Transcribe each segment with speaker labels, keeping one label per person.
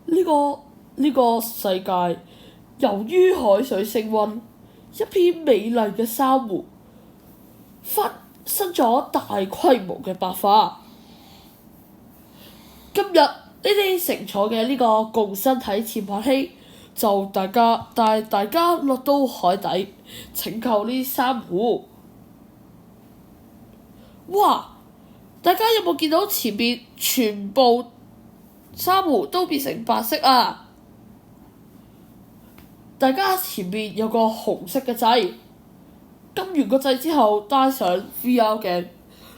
Speaker 1: 呢個世界，由於海水升溫，一片美麗嘅珊瑚發生咗大規模嘅白化。今日你哋乘坐嘅呢個共生體潛海器，就帶大家落到海底拯救呢啲珊瑚。哇！大家有冇見到前面全部珊瑚都變成白色啊？大家前面有個紅色嘅掣，撳完個掣之後，戴上 VR 鏡，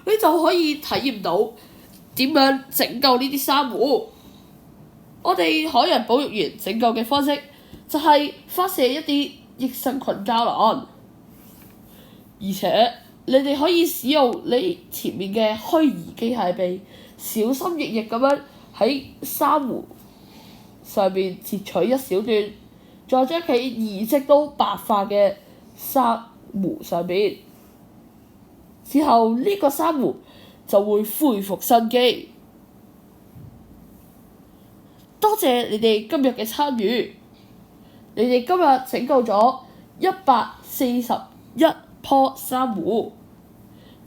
Speaker 1: 你就可以體驗到點樣拯救呢啲珊瑚。我哋海洋保育員拯救嘅方式就係發射一啲益生菌膠囊，而且你哋可以使用你前面嘅虛擬機械臂，小心翼翼咁樣喺珊瑚上面截取一小段，再將佢移植到白化嘅珊瑚上面，之後呢個珊瑚就會恢復生機。多謝你哋今日嘅參與，你哋今日拯救咗141棵珊瑚，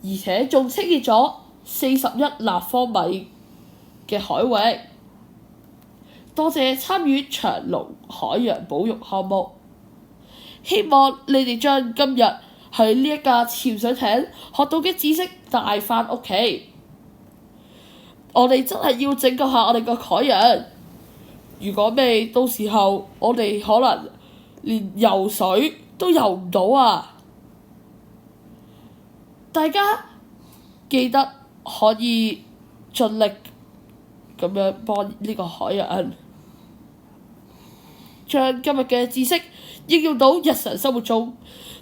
Speaker 1: 而且仲清潔咗41立方米嘅海域。多謝參與長隆海洋保育項目，希望你哋將今日喺呢一架潛水艇學到嘅知識帶返屋企。我哋真係要拯救下我哋個海洋，如果未到時候我哋可能連游水都游唔到啊！大家記得可以盡力咁樣幫呢個海洋，將今日嘅知識應用到日常生活中，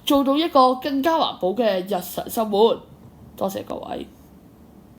Speaker 1: 做到一個更加環保嘅日常生活。多謝各位。